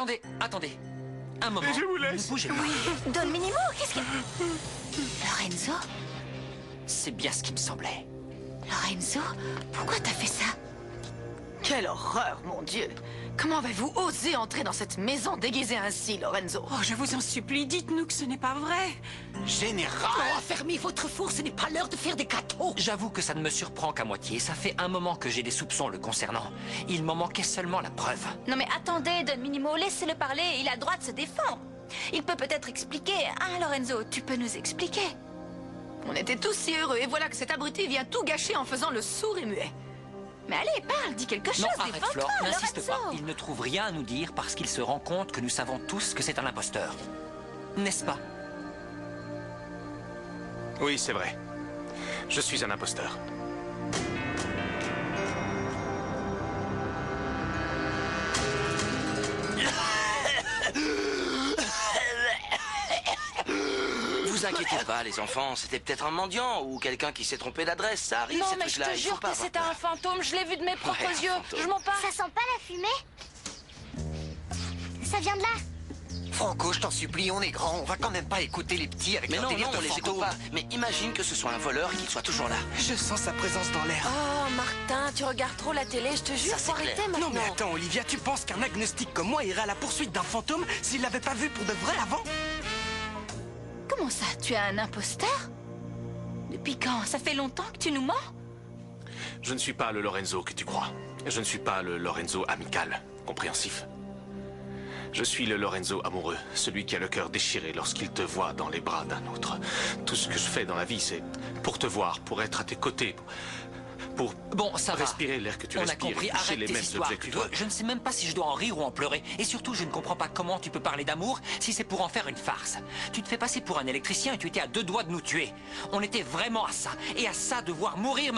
Attendez, attendez. Un moment. Je vous laisse. Ne bougez pas. Oui, Don Minimo, qu'est-ce que... Lorenzo? C'est bien ce qui me semblait. Lorenzo, pourquoi t'as fait ça? Quelle horreur, mon Dieu! Comment avez-vous osé entrer dans cette maison déguisée ainsi, Lorenzo? Oh, je vous en supplie, dites-nous que ce n'est pas vrai. Général! Oh, fermez votre four, ce n'est pas l'heure de faire des gâteaux. J'avoue que ça ne me surprend qu'à moitié. Ça fait un moment que j'ai des soupçons le concernant. Il m'en manquait seulement la preuve. Non mais attendez, Don Minimo, laissez-le parler, il a le droit de se défendre. Il peut peut-être expliquer. Hein, Lorenzo, tu peux nous expliquer? On était tous si heureux, et voilà que cet abruti vient tout gâcher en faisant le sourd et muet. Mais allez, parle, dis quelque chose, Non, arrête, défends-toi, Flore, n'insiste pas. Lorenzo. Il ne trouve rien à nous dire parce qu'il se rend compte que nous savons tous que c'est un imposteur. N'est-ce pas? Oui, c'est vrai. Je suis un imposteur. Vous inquiétez pas, les enfants, c'était peut-être un mendiant ou quelqu'un qui s'est trompé d'adresse. Ça arrive, Non ces mais je trucs-là. te Il faut jure pas que avoir c'était peur. un fantôme, je l'ai vu de mes propres Ouais, un yeux. fantôme. Je m'en parle. Ça sent pas la fumée? Ça vient de là. Franco, je t'en supplie, on est grand, on va quand même pas écouter les petits avec Mais leur non, délire non, de on les écoute fantômes. pas. Mais imagine que ce soit un voleur et qu'il soit toujours là. Je sens sa présence dans l'air. Oh, Martin, tu regardes trop la télé, je te jure, Ça, c'est faut arrêter clair. maintenant. Non mais attends Olivia, tu penses qu'un agnostique comme moi irait à la poursuite d'un fantôme s'il l'avait pas vu pour de vrai avant? Comment ça, tu es un imposteur? Depuis quand? Ça fait longtemps que tu nous mens? Je ne suis pas le Lorenzo que tu crois. Je ne suis pas le Lorenzo amical, compréhensif. Je suis le Lorenzo amoureux, celui qui a le cœur déchiré lorsqu'il te voit dans les bras d'un autre. Tout ce que je fais dans la vie, c'est pour te voir, pour être à tes côtés, pour Bon, ça va. respirer l'air que tu On a respires compris, et toucher arrête les tes mêmes histoires, objets que tu toi. veux. Je ne sais même pas si je dois en rire ou en pleurer. Et surtout, je ne comprends pas comment tu peux parler d'amour si c'est pour en faire une farce. Tu te fais passer pour un électricien et tu étais à 2 doigts de nous tuer. On était vraiment à ça. Et à ça de voir mourir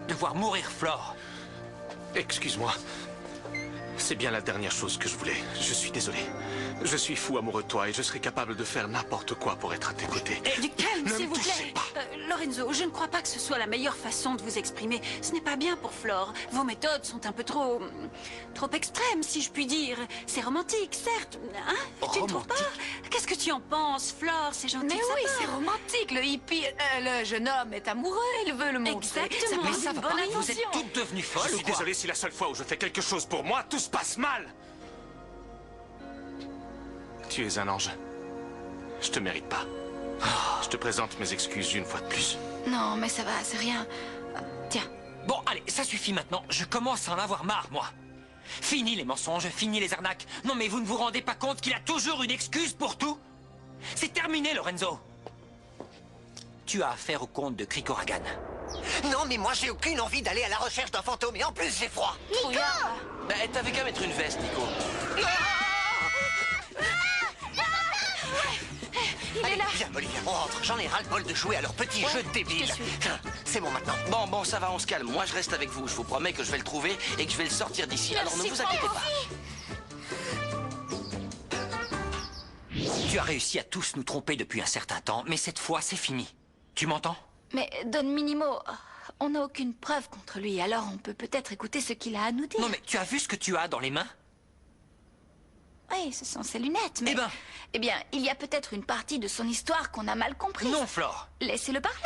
de voir mourir Flore. Excuse-moi. C'est bien la dernière chose que je voulais. Je suis désolé. Je suis fou amoureux de toi et je serais capable de faire n'importe quoi pour être à tes côtés. Du calme, Ne s'il me vous touchez plaît. pas. Lorenzo, je ne crois pas que ce soit la meilleure façon de vous exprimer. Ce n'est pas bien pour Flore. Vos méthodes sont un peu trop extrêmes, si je puis dire. C'est romantique, certes. Hein? Tu ne trouves pas? Qu'est-ce que tu en penses, Flore? C'est gentil Mais de sa oui, part. c'est romantique, le hippie... le jeune homme est amoureux, il veut le montrer. Exactement. Mais C'est ça une va bonne pas, vous êtes intention. toutes devenues Je folles ou suis quoi? désolé si la seule fois où je fais quelque chose pour moi, tout se passe mal. Tu es un ange. Je te mérite pas. Je te présente mes excuses une fois de plus. Non, mais ça va, c'est rien. Tiens. Bon, allez, ça suffit maintenant. Je commence à en avoir marre, moi. Fini les mensonges, fini les arnaques. Non mais vous ne vous rendez pas compte qu'il a toujours une excuse pour tout? C'est terminé, Lorenzo. Tu as affaire au comte de Krikoragan. Non mais moi j'ai aucune envie d'aller à la recherche d'un fantôme et en plus j'ai froid. Bah, t'avais qu'à mettre une veste, Nico. Allez, viens Olivia, on rentre. J'en ai ras-le-bol de jouer à leur petit jeu débile. Tiens, c'est bon maintenant. Bon, ça va, on se calme. Moi, je reste avec vous. Je vous promets que je vais le trouver et que je vais le sortir d'ici. Alors ne vous inquiétez pas. Tu as réussi à tous nous tromper depuis un certain temps, mais cette fois, c'est fini. Tu m'entends? Mais Don Minimo, on n'a aucune preuve contre lui, alors on peut peut-être écouter ce qu'il a à nous dire. Non mais tu as vu ce que tu as dans les mains? Oui, ce sont ses lunettes, mais... Eh ben. Eh bien, il y a peut-être une partie de son histoire qu'on a mal comprise. Non, Flore. Laissez-le parler.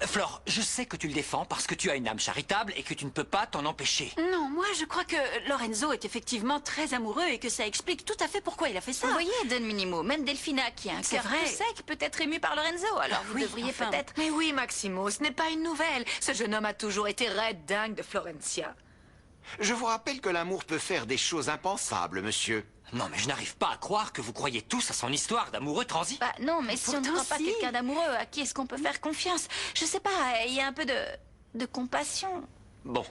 Flore, je sais que tu le défends parce que tu as une âme charitable et que tu ne peux pas t'en empêcher. Non, moi je crois que Lorenzo est effectivement très amoureux et que ça explique tout à fait pourquoi il a fait ça. Vous voyez, Don Minimo, même Delphina, qui a un C'est cœur vrai. tout sec, peut être émue par Lorenzo, alors vous oui, devriez enfin. peut-être... Mais oui, Maximo, ce n'est pas une nouvelle. Ce jeune homme a toujours été raide dingue de Florencia. Je vous rappelle que l'amour peut faire des choses impensables, monsieur. Non mais je n'arrive pas à croire que vous croyez tous à son histoire d'amoureux transi. Bah non, mais si on ne Pourtant, croit pas si. quelqu'un d'amoureux, à qui est-ce qu'on peut faire confiance? Je sais pas, il y a un peu de compassion. Bon.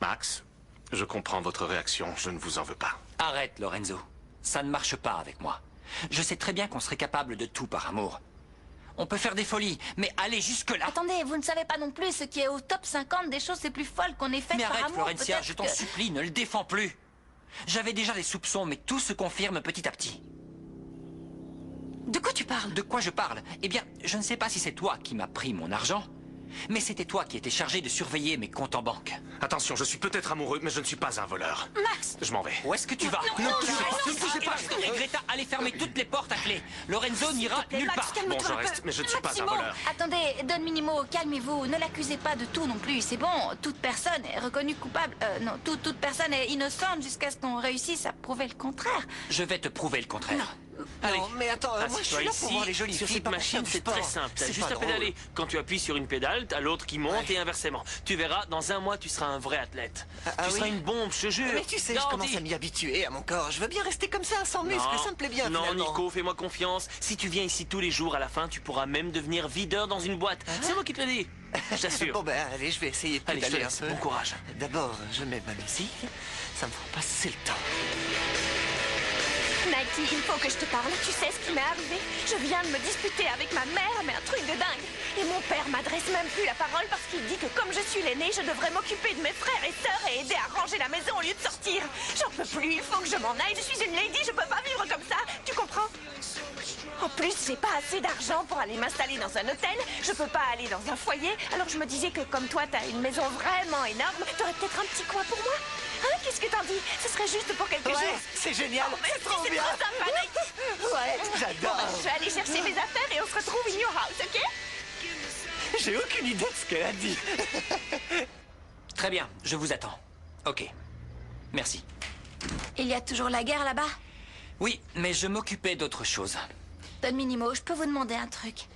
Max, je comprends votre réaction. Je ne vous en veux pas. Arrête, Lorenzo. Ça ne marche pas avec moi. Je sais très bien qu'on serait capable de tout par amour. On peut faire des folies, mais aller jusque-là... Attendez, vous ne savez pas non plus ce qui est au top 50 des choses les plus folles qu'on ait faites Mais par arrête, amour. Florencia, peut-être je t'en que- supplie, ne le défends plus. J'avais déjà des soupçons, mais tout se confirme petit à petit. De quoi tu parles? De quoi je parle? Eh bien, je ne sais pas si c'est toi qui m'as pris mon argent, mais c'était toi qui étais chargé de surveiller mes comptes en banque. Attention, je suis peut-être amoureux, mais je ne suis pas un voleur. Max! Je m'en vais. Où est-ce que tu vas? non, Ne bougez pas. Et Greta, allez fermer toutes les portes à clé. Lorenzo n'ira nulle Max, part. calme-toi Bon, je un peu. reste, mais je ne suis pas un Maximo, voleur. Attendez, Don Minimo, calmez-vous. Ne l'accusez pas de tout non plus. C'est bon, toute personne est reconnue coupable. Non, toute personne est innocente jusqu'à ce qu'on réussisse à prouver le contraire. Je vais te prouver le contraire. Allez. Non, mais attends, moi je suis là pour voir les jolies sur filles. cette pas pour machine, faire du c'est très sport. simple. T'as C'est juste pas à pédaler. drôle. Quand tu appuies sur une pédale, t'as l'autre qui monte et inversement. Tu verras, dans un mois, tu seras un vrai athlète. Ah tu seras oui. une bombe, je te jure. Mais tu sais, je Garanti. commence à m'y habituer à mon corps. Je veux bien rester comme ça, sans muscles, ça me plaît bien. Non, finalement. Nico, fais-moi confiance. Si tu viens ici tous les jours, à la fin, tu pourras même devenir videur dans une boîte. C'est moi qui te le dis. Je t'assure. Bon ben, allez, je vais essayer de Allez, je te pédaler un laisse. peu. Bon courage. D'abord, je mets ma musique. Ça me fera passer le temps. Nike, il faut que je te parle. Tu sais ce qui m'est arrivé? Je viens de me disputer avec ma mère, mais un truc de dingue. Et mon père m'adresse même plus la parole parce qu'il dit que comme je suis l'aîné, je devrais m'occuper de mes frères et sœurs et aider à ranger la maison au lieu de sortir. J'en peux plus, il faut que je m'en aille. Je suis une lady, je peux pas vivre comme ça. Tu comprends? En plus, j'ai pas assez d'argent pour aller m'installer dans un hôtel. Je peux pas aller dans un foyer. Alors je me disais que comme toi, t'as une maison vraiment énorme, t'aurais peut-être un petit coin pour moi. Hein, qu'est-ce que t'en dis? Ce serait juste pour quelques jours. C'est génial. Oh, merci, c'est trop bien. trop sympa, Nike. Ouais, j'adore. Bon, je vais aller chercher mes affaires et on se retrouve in your house, ok? J'ai aucune idée de ce qu'elle a dit. Très bien, je vous attends. Ok. Merci. Il y a toujours la guerre là-bas? Oui, mais je m'occupais d'autre chose. Don Minimo, je peux vous demander un truc?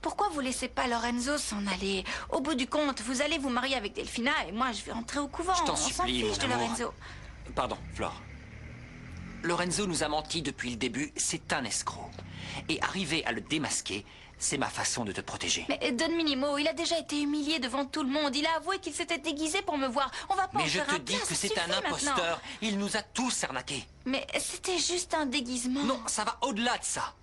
Pourquoi vous laissez pas Lorenzo s'en aller? Au bout du compte, vous allez vous marier avec Delphina et moi je vais rentrer au couvent. Je t'en On s'en supplie, fiche de mon amour. Lorenzo. Pardon, Flore. Lorenzo nous a menti depuis le début, c'est un escroc. Et arriver à le démasquer, c'est ma façon de te protéger. Mais Don Minimo, il a déjà été humilié devant tout le monde. Il a avoué qu'il s'était déguisé pour me voir. On va pas en Mais je faire te un dis plat, que ça c'est suffit un maintenant. imposteur. Il nous a tous arnaqués. Mais c'était juste un déguisement. Non, ça va au-delà de ça.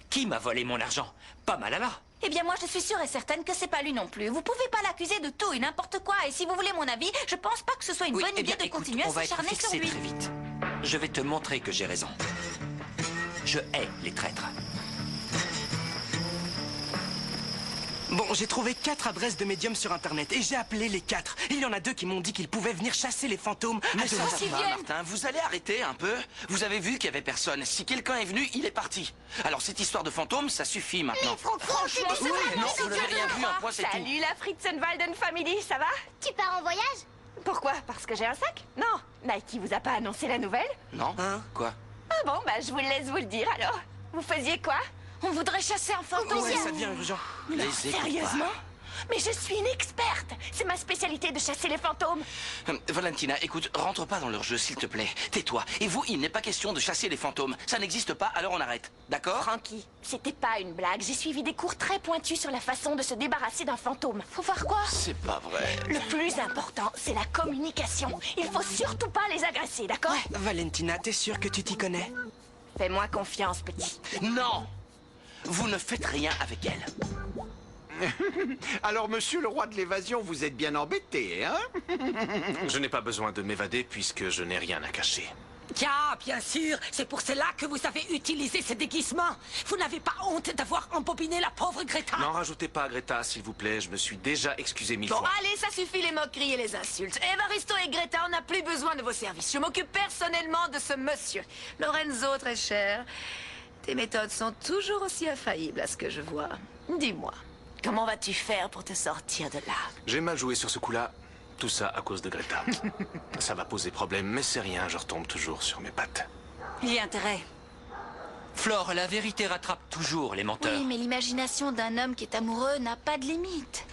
Qui m'a volé mon argent? Pas Malala. Eh bien, moi, je suis sûre et certaine que c'est pas lui non plus. Vous pouvez pas l'accuser de tout et n'importe quoi. Et si vous voulez mon avis, je pense pas que ce soit une Oui, bonne eh idée bien, de écoute, continuer on à va être s'acharner sur fixé lui. très vite. Je vais te montrer que j'ai raison. Je hais les traîtres. Bon, j'ai trouvé 4 adresses de médiums sur Internet et j'ai appelé les 4. Il y en a 2 qui m'ont dit qu'ils pouvaient venir chasser les fantômes. Mais à ça Deauville. va, Martin, vous allez arrêter un peu? Vous avez vu qu'il y avait personne. Si quelqu'un est venu, il est parti. Alors cette histoire de fantôme, ça suffit maintenant. Franchement, Oui, non, vous n'avez rien vu, un point c'est tout. Salut la Fritzenwalden Family, ça va? Tu pars en voyage? Pourquoi? Parce que j'ai un sac? Non. Nike vous a pas annoncé la nouvelle? Non? Quoi? Ah bon, bah je vous laisse vous le dire alors. Vous faisiez quoi? On voudrait chasser un fantôme. Ouais, ça devient urgent. Les Sérieusement? Mais je suis une experte. C'est ma spécialité de chasser les fantômes. Valentina, écoute, rentre pas dans leur jeu, s'il te plaît. Tais-toi. Et vous, il n'est pas question de chasser les fantômes. Ça n'existe pas, alors on arrête. D'accord? Frankie, c'était pas une blague. J'ai suivi des cours très pointus sur la façon de se débarrasser d'un fantôme. Faut faire quoi? C'est pas vrai. Le plus important, c'est la communication. Il faut surtout pas les agresser, d'accord? Valentina, t'es sûre que tu t'y connais? Fais-moi confiance, petit. Non! Vous ne faites rien avec elle. Alors, monsieur le roi de l'évasion, vous êtes bien embêté, hein? Je n'ai pas besoin de m'évader puisque je n'ai rien à cacher. Tiens, bien sûr, c'est pour cela que vous avez utilisé ce déguisement. Vous n'avez pas honte d'avoir embobiné la pauvre Greta? N'en rajoutez pas, Greta, s'il vous plaît. Je me suis déjà excusé 1000 Bon, fois. allez, ça suffit les moqueries et les insultes. Evaristo et Greta, on n'a plus besoin de vos services. Je m'occupe personnellement de ce monsieur. Lorenzo, très cher, tes méthodes sont toujours aussi infaillibles à ce que je vois. Dis-moi, comment vas-tu faire pour te sortir de là? J'ai mal joué sur ce coup-là. Tout ça à cause de Greta. Ça va poser problème, mais c'est rien, je retombe toujours sur mes pattes. Il y a intérêt. Flore, la vérité rattrape toujours les menteurs. Oui, mais l'imagination d'un homme qui est amoureux n'a pas de limite.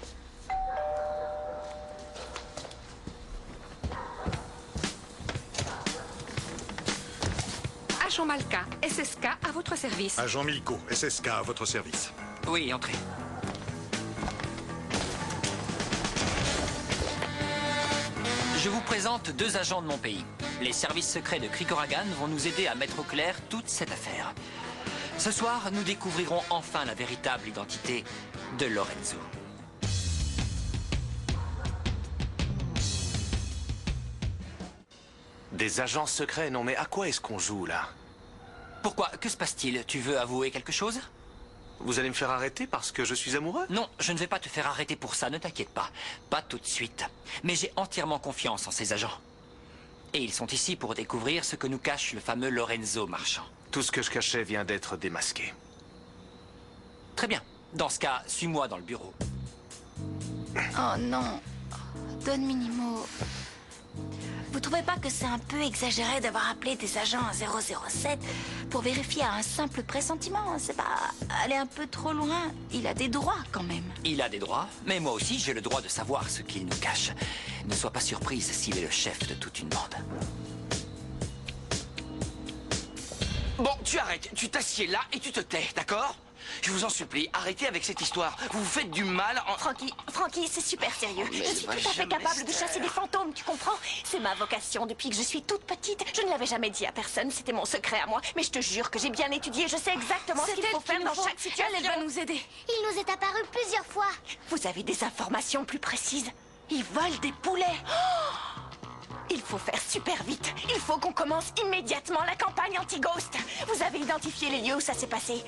Agent Malka, SSK à votre service. Agent Milko, SSK à votre service. Oui, entrez. Je vous présente 2 agents de mon pays. Les services secrets de Krikoragan vont nous aider à mettre au clair toute cette affaire. Ce soir, nous découvrirons enfin la véritable identité de Lorenzo. Des agents secrets? Non, mais à quoi est-ce qu'on joue, là? Pourquoi? Que se passe-t-il? Tu veux avouer quelque chose? Vous allez me faire arrêter parce que je suis amoureux? Non, je ne vais pas te faire arrêter pour ça, ne t'inquiète pas. Pas tout de suite. Mais j'ai entièrement confiance en ces agents. Et ils sont ici pour découvrir ce que nous cache le fameux Lorenzo marchand. Tout ce que je cachais vient d'être démasqué. Très bien. Dans ce cas, suis-moi dans le bureau. Oh non. Don Minimo. Vous trouvez pas que c'est un peu exagéré d'avoir appelé des agents à 007 pour vérifier un simple pressentiment? C'est pas aller un peu trop loin. Il a des droits quand même. Il a des droits, mais moi aussi j'ai le droit de savoir ce qu'il nous cache. Ne sois pas surprise s'il est le chef de toute une bande. Bon, tu arrêtes, tu t'assieds là et tu te tais, d'accord? Je vous en supplie, arrêtez avec cette histoire. Vous vous faites du mal en... Frankie, c'est super sérieux. Mais Je suis tout à fait capable de chasser des fantômes, tu comprends? C'est ma vocation depuis que je suis toute petite. Je ne l'avais jamais dit à personne, c'était mon secret à moi. Mais je te jure que j'ai bien étudié, je sais exactement ce qu'il faut faire dans chaque situation. Elle va nous aider. Il nous est apparu plusieurs fois. Vous avez des informations plus précises? Ils volent des poulets. Il faut faire super vite. Il faut qu'on commence immédiatement la campagne anti-ghost. Vous avez identifié les lieux où ça s'est passé.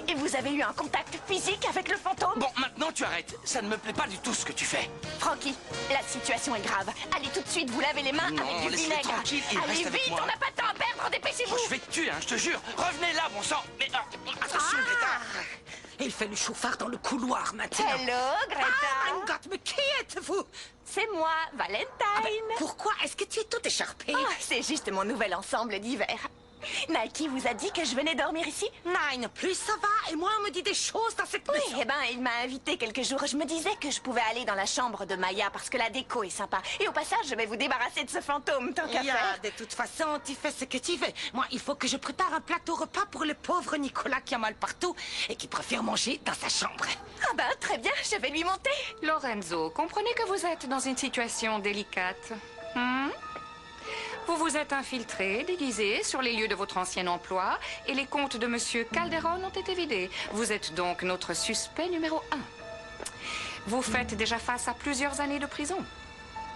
Et vous avez eu un contact physique avec le fantôme? Bon, maintenant tu arrêtes. Ça ne me plaît pas du tout ce que tu fais. Frankie, la situation est grave. Allez tout de suite vous laver les mains Non, avec du laisse-les vinaigre. tranquilles, ils Allez restent avec vite, moi. on n'a pas de temps à perdre, dépêchez-vous. Oh, je vais te tuer, hein, je te jure. Revenez là, bon sang. Mais attention, Greta. Il fait le chauffard dans le couloir maintenant. Hello, Greta. Ah, my God, mais qui êtes-vous? C'est moi, Valentine. Pourquoi est-ce que tu es toute écharpée? Oh, c'est juste mon nouvel ensemble d'hiver. Nike vous a dit que je venais dormir ici? Nine, plus ça va, et moi on me dit des choses dans cette maison. Oui, eh ben, il m'a invité quelques jours. Je me disais que je pouvais aller dans la chambre de Maya parce que la déco est sympa. Et au passage, je vais vous débarrasser de ce fantôme, tant qu'à faire. De toute façon, tu fais ce que tu veux. Moi, il faut que je prépare un plateau repas pour le pauvre Nicolas qui a mal partout et qui préfère manger dans sa chambre. Ah ben, très bien, je vais lui monter. Lorenzo, comprenez que vous êtes dans une situation délicate. Vous vous êtes infiltré, déguisé, sur les lieux de votre ancien emploi et les comptes de Monsieur Calderon ont été vidés. Vous êtes donc notre suspect numéro 1. Vous faites déjà face à plusieurs années de prison.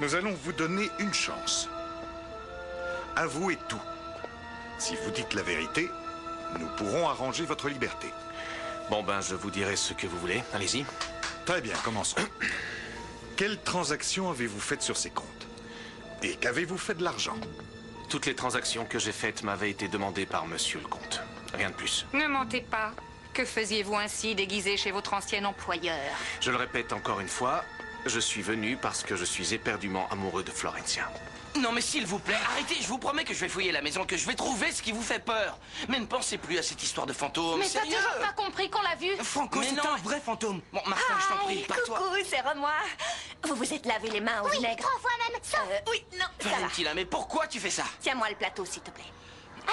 Nous allons vous donner une chance. Avouez tout. Si vous dites la vérité, nous pourrons arranger votre liberté. Bon ben, je vous dirai ce que vous voulez. Allez-y. Très bien, commençons. Quelles transactions avez-vous faites sur ces comptes? Et qu'avez-vous fait de l'argent? Toutes les transactions que j'ai faites m'avaient été demandées par monsieur le comte. Rien de plus. Ne mentez pas. Que faisiez-vous ainsi déguisé chez votre ancien employeur? Je le répète encore une fois, je suis venu parce que je suis éperdument amoureux de Florencia. Non mais s'il vous plaît, arrêtez, je vous promets que je vais fouiller la maison, que je vais trouver ce qui vous fait peur. Mais ne pensez plus à cette histoire de fantôme, Mais t'as sérieux. toujours pas compris qu'on l'a vu? Franco, Mais c'est non, un vrai fantôme. Bon, Martin, je t'en prie, pars-toi. Coucou, c'est Renoir. Vous vous êtes lavé les mains au vinaigre? 3 fois même, ça. Oui, non, ça va. Valentina, mais pourquoi tu fais ça? Tiens-moi le plateau, s'il te plaît.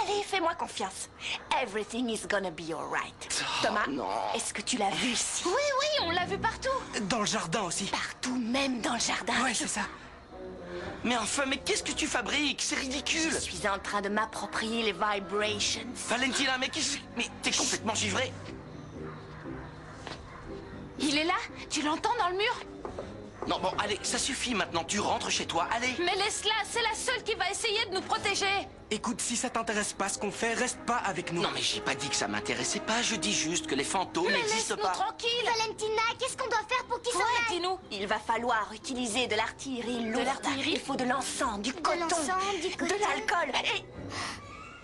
Allez, fais-moi confiance. Everything is gonna be alright. Thomas, est-ce que tu l'as vu ici? Oui, on l'a vu partout. Dans le jardin aussi. Partout, même dans le jardin. Ouais, c'est ça. Mais enfin, mais qu'est-ce que tu fabriques? C'est ridicule. Je suis en train de m'approprier les vibrations. Valentina, mais qu'est-ce... Mais t'es complètement givrée. Il est là? Tu l'entends dans le mur? Non, bon, allez, ça suffit maintenant. Tu rentres chez toi, allez. Mais laisse-la, c'est la seule qui va essayer de nous protéger. Écoute, si ça t'intéresse pas ce qu'on fait, reste pas avec nous. Non, mais j'ai pas dit que ça m'intéressait pas. Je dis juste que les fantômes n'existent pas. Tranquille. Valentina, qu'est-ce qu'on doit faire pour qu'ils s'en aillent? Dis-nous. Il va falloir utiliser de l'artillerie lourde. l'artillerie? Il faut de l'encens, du coton, de l'alcool et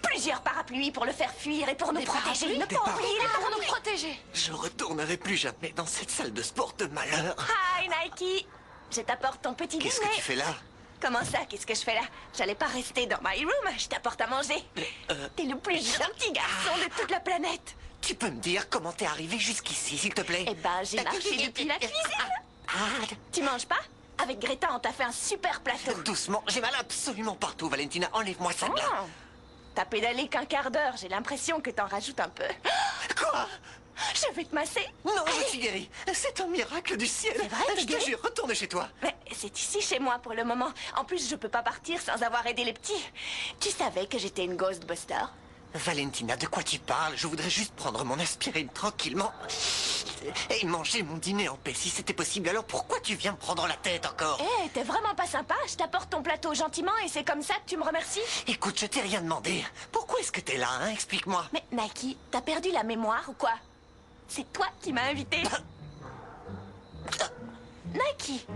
plusieurs parapluies pour le faire fuir et pour nous protéger. parapluies? Ne Des pas parapluies? oublier les Pour nous parapluies. protéger. Je retournerai plus jamais dans cette salle de sport de malheur. Hi, Nike. Je t'apporte ton petit Qu'est-ce dîner. que tu fais là? Comment ça, qu'est-ce que je fais là? J'allais pas rester dans my room, je t'apporte à manger. T'es le plus gentil garçon de toute la planète. Tu peux me dire comment t'es arrivé jusqu'ici, s'il te plaît? Eh ben, j'ai marché depuis la cuisine. Tu manges pas? Avec Greta, on t'a fait un super plateau. Doucement, j'ai mal absolument partout, Valentina. Enlève-moi ça de là. Oh. T'as pédalé qu'un quart d'heure, j'ai l'impression que t'en rajoutes un peu. Quoi? Je vais te masser. Non, je suis guérie. C'est un miracle du ciel. C'est vrai, t'es je te guérie? jure, retourne chez toi. Mais c'est ici chez moi pour le moment. En plus, je peux pas partir sans avoir aidé les petits. Tu savais que j'étais une Ghostbuster? Valentina, de quoi tu parles? Je voudrais juste prendre mon aspirine tranquillement et manger mon dîner en paix si c'était possible. Alors pourquoi tu viens me prendre la tête encore? Eh, t'es vraiment pas sympa. Je t'apporte ton plateau gentiment et c'est comme ça que tu me remercies? Écoute, je t'ai rien demandé. Pourquoi est-ce que t'es là, hein? Explique-moi. Mais Nike, t'as perdu la mémoire ou quoi? C'est toi qui m'as invité. Nike.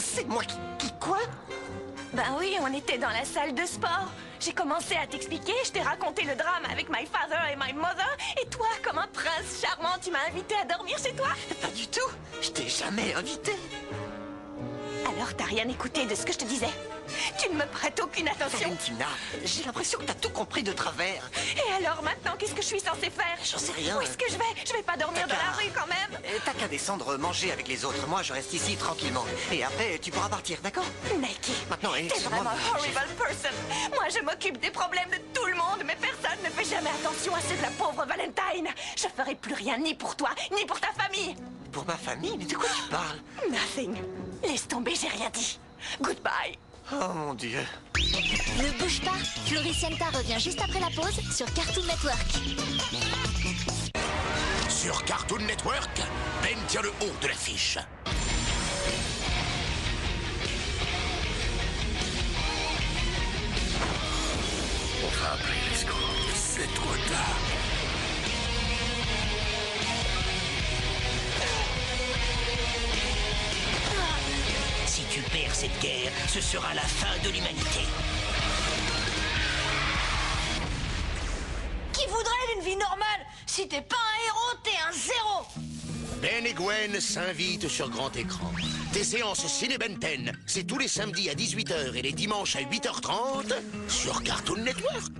C'est moi qui quoi? Ben oui, on était dans la salle de sport. J'ai commencé à t'expliquer, je t'ai raconté le drame avec my father et my mother. Et toi, comme un prince charmant, tu m'as invité à dormir chez toi? Pas du tout. Je t'ai jamais invité. Alors t'as rien écouté de ce que je te disais? Tu ne me prêtes aucune attention. Valentina, j'ai l'impression que t'as tout compris de travers. Et alors maintenant, qu'est-ce que je suis censée faire? J'en sais rien. Où est-ce que je vais? Je vais pas dormir dans la rue quand même. T'as qu'à descendre manger avec les autres. Moi, je reste ici tranquillement. Et après, tu pourras partir, d'accord? Nike, maintenant, t'es vraiment horrible person. Moi, je m'occupe des problèmes de tout le monde, mais personne ne fait jamais attention à ceux de la pauvre Valentine. Je ferai plus rien ni pour toi, ni pour ta famille. Pour ma famille? Mais de quoi tu parles? Nothing. Laisse tomber, j'ai rien dit. Goodbye. Oh mon Dieu. Ne bouge pas, Floricienta revient juste après la pause sur Cartoon Network. Sur Cartoon Network, Ben tient le haut de l'affiche. On va appeler les secours. C'est trop tard. Si tu perds cette guerre, ce sera la fin de l'humanité. Qui voudrait d'une vie normale? Si t'es pas un héros, t'es un zéro. Ben et Gwen s'invitent sur grand écran. Tes séances Ciné Ben 10, c'est tous les samedis à 18h et les dimanches à 8h30 sur Cartoon Network.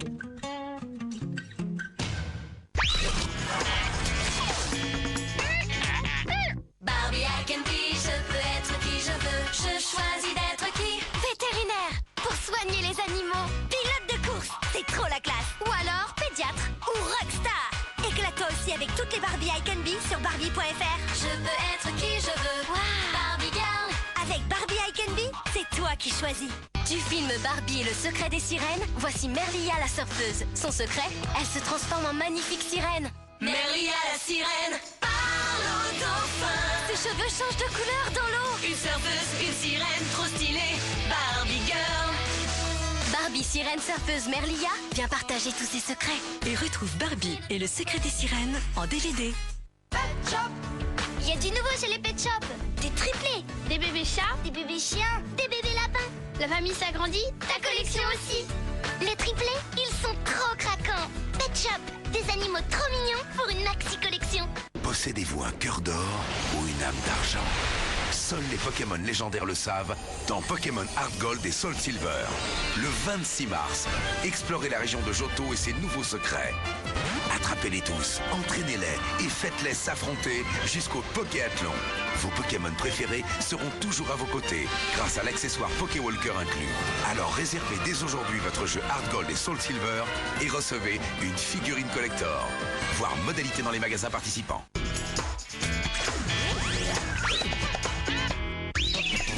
Barbie, I can be, je peux être qui je veux. Je choisis d'être qui? Vétérinaire, pour soigner les animaux. Pilote de course, c'est trop la classe. Ou alors pédiatre ou rockstar. Éclate-toi aussi avec toutes les Barbie I can be sur Barbie.fr. Je peux être qui je veux. Wow. Barbie Girl. Avec Barbie I can be, c'est toi qui choisis. Du film Barbie et le secret des sirènes, voici Merlia la surfeuse. Son secret, elle se transforme en magnifique sirène. Merlia la sirène, parle aux dauphins. Ses cheveux changent de couleur dans l'eau. Une surfeuse, une sirène, trop stylée. Barbie Girl. Barbie sirène surfeuse Merlia vient partager tous ses secrets. Et retrouve Barbie et le secret des sirènes en DVD. Pet Shop. Il y a du nouveau chez les Pet Shop. Des triplés. Des bébés chats, des bébés chiens, des bébés lapins. La famille s'agrandit, ta collection aussi. Les triplés, ils sont trop craquants. Pet Shop, des animaux trop mignons pour une maxi collection. Possédez-vous un cœur d'or ou une âme d'argent? Seuls les Pokémon légendaires le savent dans Pokémon Heart Gold et Soul Silver. Le 26 mars, explorez la région de Johto et ses nouveaux secrets. Attrapez-les tous, entraînez-les et faites-les s'affronter jusqu'au Pokéathlon. Vos Pokémon préférés seront toujours à vos côtés grâce à l'accessoire Pokéwalker inclus. Alors réservez dès aujourd'hui votre jeu Heart Gold et Soul Silver et recevez une figurine collector. Voir modalité dans les magasins participants.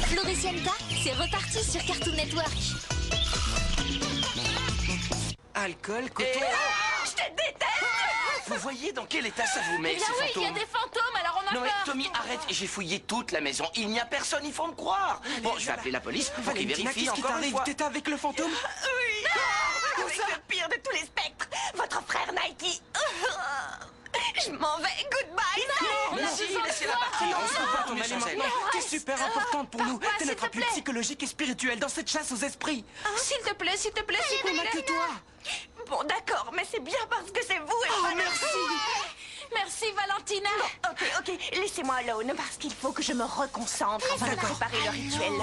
Floricienta, c'est reparti sur Cartoon Network. Alcool, coton... Je te déteste. Vous voyez dans quel état ça vous met, Eh bien ces oui, il y a fantômes? des fantômes, alors on a Non mais peur. Tommy, arrête, j'ai fouillé toute la maison. Il n'y a personne, il faut me croire. Bon, je vais appeler la police pour qu'ils Valentina, vérifient qu'est-ce qui encore une t'arrive? fois. T'étais avec le fantôme? Oui. Avec le pire de tous les spectres. Votre frère Nike. Je m'en vais. Goodbye. Non, merci, laissez-la partir. On se bat ton mais aller sans elle. maintenant. T'es super importante pour nous. Papa, T'es s'il notre te appui plaît. psychologique et spirituel dans cette chasse aux esprits. S'il te plaît, s'il te plaît, s'il te On n'a plaît. que toi. Bon, d'accord, mais c'est bien parce que c'est vous et Oh, pas merci. Merci, Valentina. Bon, ok, laissez-moi alone parce qu'il faut que je me reconcentre avant de préparer le rituel.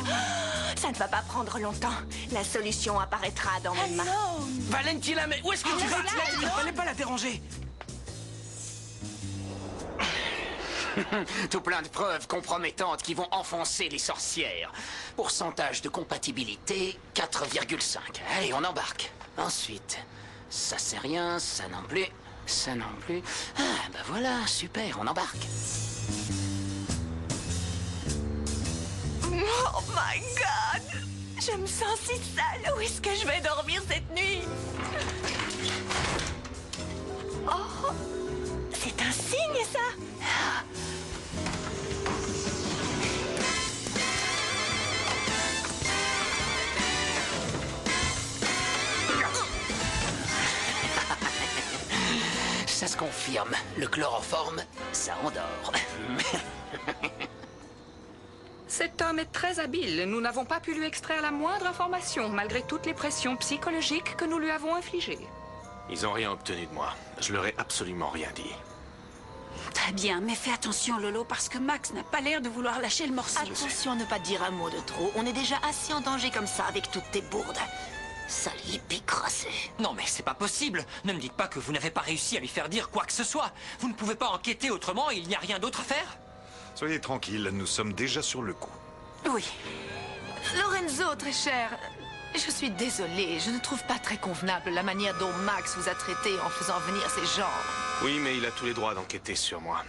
Ça ne va pas prendre longtemps. La solution apparaîtra dans mes mains. Valentina, mais où est-ce que tu vas? Il ne fallait pas la déranger. Tout plein de preuves compromettantes qui vont enfoncer les sorcières. Pourcentage de compatibilité, 4,5. Allez, on embarque. Ensuite, ça c'est rien, ça non plus, ça non plus. Ah, bah voilà, super, on embarque. Oh my God! Je me sens si sale. Où est-ce que je vais dormir cette nuit? Oh! C'est un signe, ça! se confirme. Le chloroforme, ça endort. Cet homme est très habile. Nous n'avons pas pu lui extraire la moindre information, malgré toutes les pressions psychologiques que nous lui avons infligées. Ils n'ont rien obtenu de moi. Je leur ai absolument rien dit. Très bien, mais fais attention, Lolo, parce que Max n'a pas l'air de vouloir lâcher le morceau. Attention à ne pas dire un mot de trop. On est déjà assez en danger comme ça avec toutes tes bourdes. Sale hippie crassé. Non mais c'est pas possible. Ne me dites pas que vous n'avez pas réussi à lui faire dire quoi que ce soit. Vous ne pouvez pas enquêter autrement et il n'y a rien d'autre à faire? Soyez tranquille, nous sommes déjà sur le coup. Oui. Lorenzo, très cher, je suis désolée. Je ne trouve pas très convenable la manière dont Max vous a traité en faisant venir ces gens. Oui, mais il a tous les droits d'enquêter sur moi.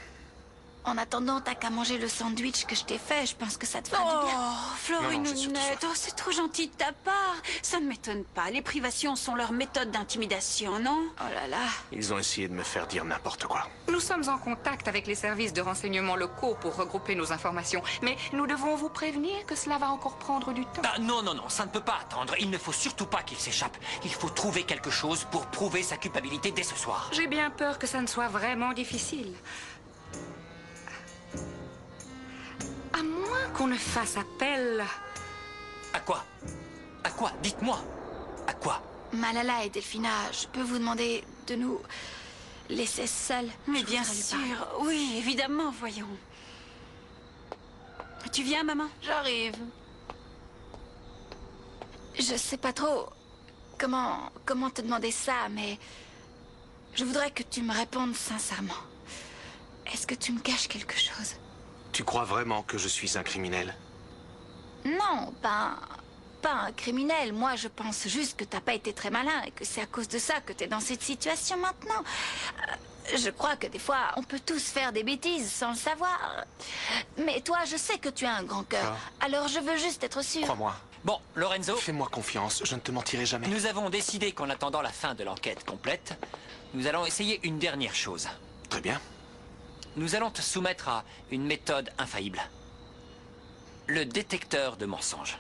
En attendant, t'as qu'à manger le sandwich que je t'ai fait. Je pense que ça te fera du bien. Oh, Florinette, oh, c'est trop gentil de ta part. Ça ne m'étonne pas. Les privations sont leur méthode d'intimidation, non? Oh là là. Ils ont essayé de me faire dire n'importe quoi. Nous sommes en contact avec les services de renseignement locaux pour regrouper nos informations. Mais nous devons vous prévenir que cela va encore prendre du temps. Ah non, non, non, ça ne peut pas attendre. Il ne faut surtout pas qu'il s'échappe. Il faut trouver quelque chose pour prouver sa culpabilité dès ce soir. J'ai bien peur que ça ne soit vraiment difficile. À moins qu'on ne fasse appel... À quoi? À quoi? Dites-moi. À quoi? Malala et Delphina, je peux vous demander de nous laisser seuls? Mais bien sûr, oui, évidemment, voyons. Tu viens, maman? J'arrive. Je sais pas trop comment te demander ça, mais je voudrais que tu me répondes sincèrement. Est-ce que tu me caches quelque chose? Tu crois vraiment que je suis un criminel? Non, pas un criminel. Moi, je pense juste que t'as pas été très malin et que c'est à cause de ça que t'es dans cette situation maintenant. Je crois que des fois, on peut tous faire des bêtises sans le savoir. Mais toi, je sais que tu as un grand cœur. Alors, je veux juste être sûre. Crois-moi. Bon, Lorenzo... Fais-moi confiance, je ne te mentirai jamais. Nous avons décidé qu'en attendant la fin de l'enquête complète, nous allons essayer une dernière chose. Très bien. Nous allons te soumettre à une méthode infaillible. Le détecteur de mensonges.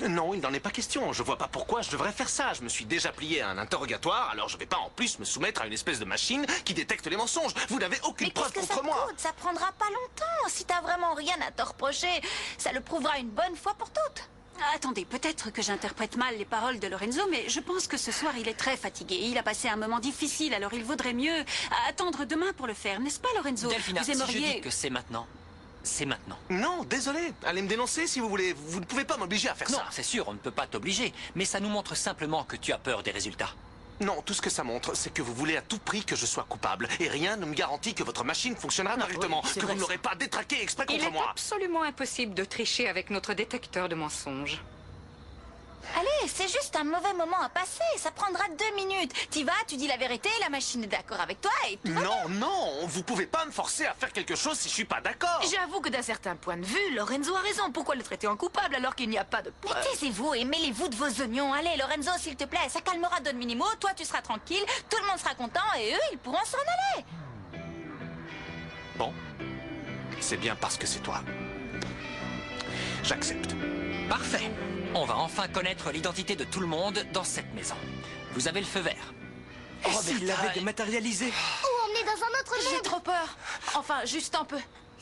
Non, il n'en est pas question. Je vois pas pourquoi je devrais faire ça. Je me suis déjà plié à un interrogatoire, alors je vais pas en plus me soumettre à une espèce de machine qui détecte les mensonges. Vous n'avez aucune preuve contre moi. Mais ça prendra pas longtemps. Si t'as vraiment rien à te reprocher, ça le prouvera une bonne fois pour toutes. Attendez, peut-être que j'interprète mal les paroles de Lorenzo, mais je pense que ce soir, il est très fatigué. Il a passé un moment difficile, alors il vaudrait mieux attendre demain pour le faire, n'est-ce pas, Lorenzo? Delphina, vous aimeriez... si je dis que c'est maintenant, c'est maintenant. Non, désolé. Allez me dénoncer si vous voulez. Vous ne pouvez pas m'obliger à faire ça. Non, c'est sûr, on ne peut pas t'obliger. Mais ça nous montre simplement que tu as peur des résultats. Non, tout ce que ça montre, c'est que vous voulez à tout prix que je sois coupable. Et rien ne me garantit que votre machine fonctionnera correctement. Que vous ne l'aurez pas détraqué exprès contre moi. Il est absolument impossible de tricher avec notre détecteur de mensonges. Allez, c'est juste un mauvais moment à passer. Ça prendra 2 minutes. T'y vas, tu dis la vérité, la machine est d'accord avec toi et tout va bien. Non, vous pouvez pas me forcer à faire quelque chose si je suis pas d'accord. J'avoue que d'un certain point de vue, Lorenzo a raison. Pourquoi le traiter en coupable alors qu'il n'y a pas de preuve? Mais taisez-vous et mêlez-vous de vos oignons. Allez, Lorenzo, s'il te plaît, ça calmera Don Minimo. Toi, tu seras tranquille, tout le monde sera content et eux, ils pourront s'en aller. Bon, c'est bien parce que c'est toi. J'accepte. Parfait. On va enfin connaître l'identité de tout le monde dans cette maison. Vous avez le feu vert. Et s'il l'avait dématérialisé? Ou emmené dans un autre monde? J'ai trop peur. Enfin, juste un peu.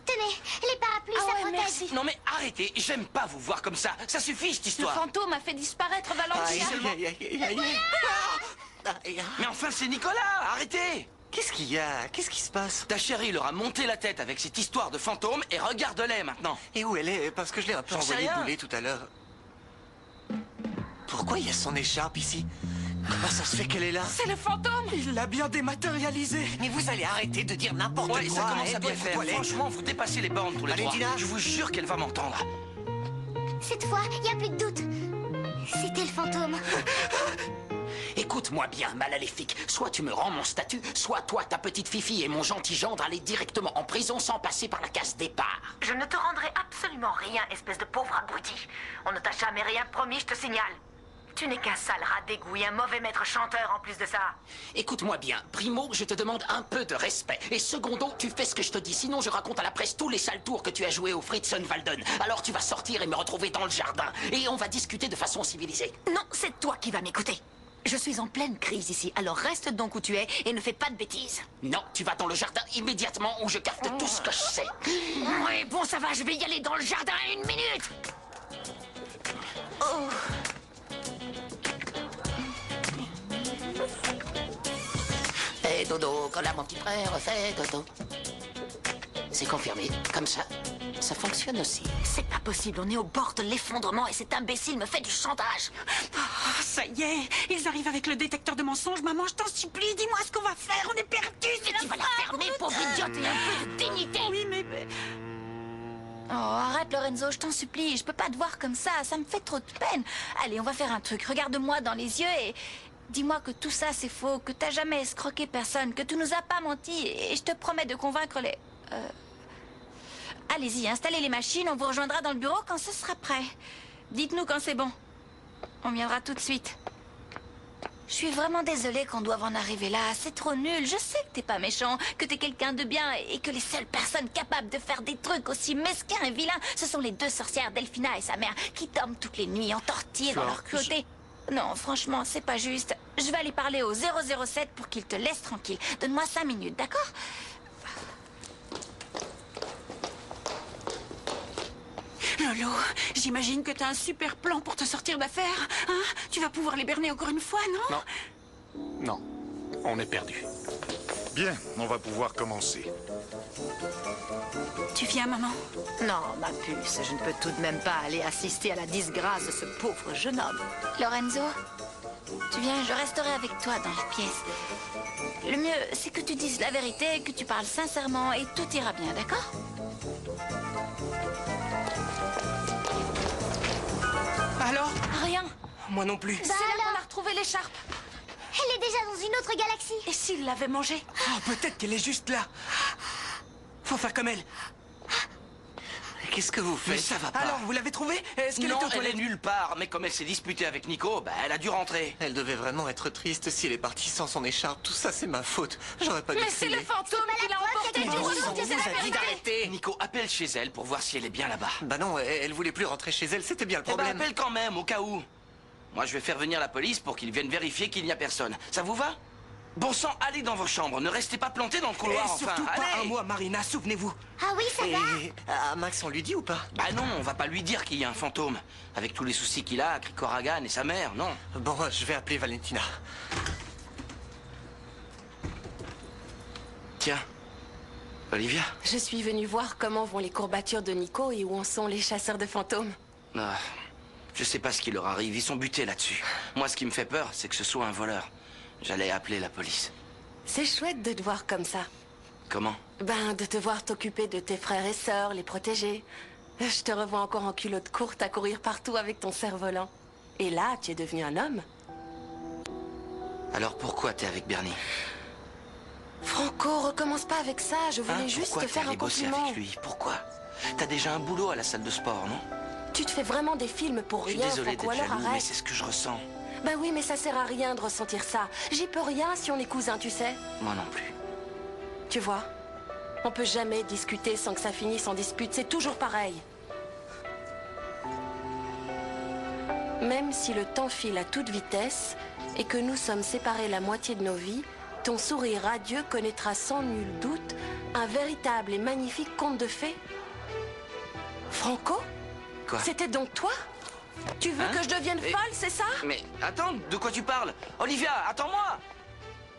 Tenez, les parapluies, ça protège. Merci. Non mais arrêtez, j'aime pas vous voir comme ça. Ça suffit cette Le histoire. fantôme a fait disparaître Valentina. Mais enfin c'est Nicolas, arrêtez. Qu'est-ce qu'il y a? Qu'est-ce qui se passe? Ta chérie leur a monté la tête avec cette histoire de fantôme et regarde-les maintenant. Et où elle est? Parce que je l'ai un peu J'en sais envoyé rien. bouler tout à l'heure. Pourquoi il y a son écharpe ici? Comment ça se fait qu'elle est là? C'est le fantôme. Il l'a bien dématérialisé. Mais vous allez arrêter de dire n'importe quoi. Ouais, ça commence à bien Aidez-vous, faire. toilette. Franchement, vous dépassez les bornes tous les Allez, trois. Dina. Je vous jure qu'elle va m'entendre. Cette fois, il n'y a plus de doute. C'était le fantôme. Écoute-moi bien, maléfique. Soit tu me rends mon statut, soit toi, ta petite Fifi et mon gentil gendre aller directement en prison sans passer par la case départ. Je ne te rendrai absolument rien, espèce de pauvre abruti. On ne t'a jamais rien promis, je te signale. Tu n'es qu'un sale rat d'égout et un mauvais maître chanteur en plus de ça. Écoute-moi bien. Primo, je te demande un peu de respect. Et secondo, tu fais ce que je te dis. Sinon, je raconte à la presse tous les sales tours que tu as joués au Fritzenwalden. Alors tu vas sortir et me retrouver dans le jardin. Et on va discuter de façon civilisée. Non, c'est toi qui vas m'écouter. Je suis en pleine crise ici, alors reste donc où tu es et ne fais pas de bêtises. Non, tu vas dans le jardin immédiatement où je capte tout ce que je sais. Ouais, bon, ça va, je vais y aller dans le jardin 1 minute. Oh. Fais dodo, quand là mon petit frère fait dodo. C'est confirmé, comme ça fonctionne aussi. C'est pas possible, on est au bord de l'effondrement et cet imbécile me fait du chantage. Oh, ça y est, ils arrivent avec le détecteur de mensonges. Maman, je t'en supplie, dis-moi ce qu'on va faire, on est perdus, c'est la Tu vas la fermer, pauvre idiote, et un peu de dignité. Oui, mais... Oh, arrête Lorenzo, je t'en supplie, je peux pas te voir comme ça me fait trop de peine. Allez, on va faire un truc, regarde-moi dans les yeux et... Dis-moi que tout ça c'est faux, que t'as jamais escroqué personne, que tu nous as pas menti, et je te promets de convaincre les... Allez-y, installez les machines, on vous rejoindra dans le bureau quand ce sera prêt. Dites-nous quand c'est bon. On viendra tout de suite. Je suis vraiment désolée qu'on doive en arriver là, c'est trop nul. Je sais que t'es pas méchant, que t'es quelqu'un de bien et que les seules personnes capables de faire des trucs aussi mesquins et vilains, ce sont les 2 sorcières, Delphina et sa mère, qui dorment toutes les nuits entortillées dans leur cruauté. Non, franchement, c'est pas juste. Je vais aller parler au 007 pour qu'il te laisse tranquille. Donne-moi 5 minutes, d'accord? Lolo, j'imagine que t'as un super plan pour te sortir d'affaire, hein? Tu vas pouvoir les berner encore une fois, non? Non. Non. On est perdu. Bien, on va pouvoir commencer. Tu viens, maman? Non, ma puce, je ne peux tout de même pas aller assister à la disgrâce de ce pauvre jeune homme. Lorenzo, tu viens, je resterai avec toi dans la pièce. Le mieux, c'est que tu dises la vérité, que tu parles sincèrement et tout ira bien, d'accord? Alors? Rien. Moi non plus. C'est là qu'on a retrouvé l'écharpe. Elle est déjà dans une autre galaxie. Et s'il l'avait mangée? Oh, peut-être qu'elle est juste là. Faut faire comme elle. Qu'est-ce que vous faites? Mais ça va pas. Alors, vous l'avez trouvée? Est-ce qu'elle est Non, aux elle est toilettes? nulle part. Mais comme elle s'est disputée avec Nico, bah, elle a dû rentrer. Elle devait vraiment être triste si elle est partie sans son écharpe. Tout ça, c'est ma faute. J'aurais pas dû Mais c'est crier. le fantôme qui l'a emporté. Mais Tu non, vois, on c'est vous la a dit vérité. d'arrêter. Nico, appelle chez elle pour voir si elle est bien là-bas. Bah non, elle voulait plus rentrer chez elle, c'était bien le Eh ben, problème. appelle quand même, au cas où. Moi, je vais faire venir la police pour qu'ils viennent vérifier qu'il n'y a personne. Ça vous va? Bon sang, allez dans vos chambres. Ne restez pas plantés dans le couloir, Et enfin. surtout pas Allez. un mois, Marina, souvenez-vous. Ah oui, ça va. Et à Max, on lui dit ou pas? Bah non, on va pas lui dire qu'il y a un fantôme. Avec tous les soucis qu'il a, Krikoragan et sa mère, non. Bon, je vais appeler Valentina. Tiens, Olivia. Je suis venue voir comment vont les courbatures de Nico et où en sont les chasseurs de fantômes. Ah, je sais pas ce qui leur arrive, ils sont butés là-dessus. Moi, ce qui me fait peur, c'est que ce soit un voleur. J'allais appeler la police. C'est chouette de te voir comme ça. Comment? Ben, de te voir t'occuper de tes frères et sœurs, les protéger. Je te revois encore en culotte courte à courir partout avec ton cerf-volant. Et là, tu es devenu un homme. Alors pourquoi t'es avec Bernie? Franco, recommence pas avec ça. Je voulais juste Pourquoi te faire t'es allé un bosser compliment. avec lui? Pourquoi? T'as déjà un boulot à la salle de sport, non? Tu te fais vraiment des films pour Je suis rien, désolé Franco, d'être alors jaloux, mais arrête. c'est ce que je ressens. Ben oui, mais ça sert à rien de ressentir ça. J'y peux rien si on est cousins, tu sais. Moi non plus. Tu vois, on peut jamais discuter sans que ça finisse en dispute. C'est toujours pareil. Même si le temps file à toute vitesse et que nous sommes séparés la moitié de nos vies, ton sourire radieux connaîtra sans nul doute un véritable et magnifique conte de fées. Franco? Quoi? C'était donc toi? Tu veux que je devienne folle, c'est ça? Mais attends, de quoi tu parles? Olivia, attends-moi!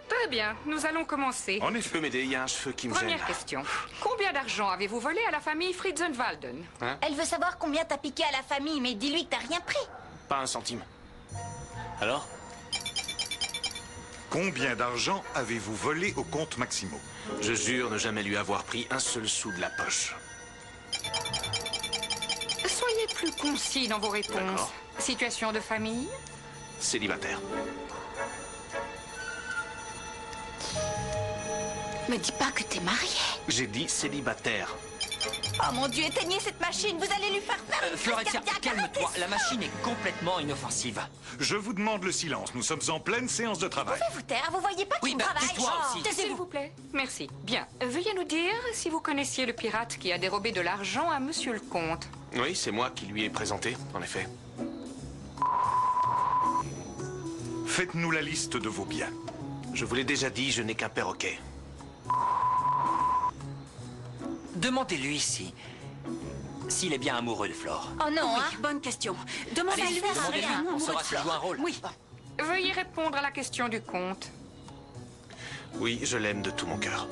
Très bien, nous allons commencer. En effet, tu peux m'aider, il y a un cheveu qui me gêne. Première question. Combien d'argent avez-vous volé à la famille Fritzenwalden? Elle veut savoir combien t'as piqué à la famille, mais dis-lui que t'as rien pris. Pas un centime. Alors? Combien d'argent avez-vous volé au compte Maximo? Je jure ne jamais lui avoir pris un seul sou de la poche. Soyez plus concis dans vos réponses. D'accord. Situation de famille? Célibataire. Me dis pas que t'es marié. J'ai dit célibataire. Oh mon Dieu, éteignez cette machine, vous allez lui faire faire une crise Florentia, cardiaque, calme-toi. arrêtez La ça. machine est complètement inoffensive. Je vous demande le silence. Nous sommes en pleine séance de travail. Vous taire, vous voyez pas qu'il travaille. S'il vous plaît. Merci. Bien. Veuillez nous dire si vous connaissiez le pirate qui a dérobé de l'argent à Monsieur le Comte. Oui, c'est moi qui lui ai présenté, en effet. Faites-nous la liste de vos biens. Je vous l'ai déjà dit, je n'ai qu'un perroquet. Demandez-lui s'il est bien amoureux de Flore. Oh non, oui, hein. bonne question. Allez, Demandez-lui demandez-lui, vraiment on saura amoureux de s'il joue un Flore. rôle. Oui. Veuillez répondre à la question du comte. Oui, je l'aime de tout mon cœur.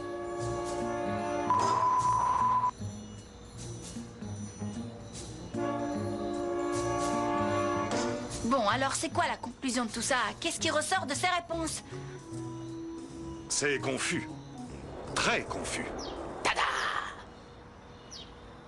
Bon, alors c'est quoi la conclusion de tout ça? Qu'est-ce qui ressort de ces réponses? C'est confus. Très confus.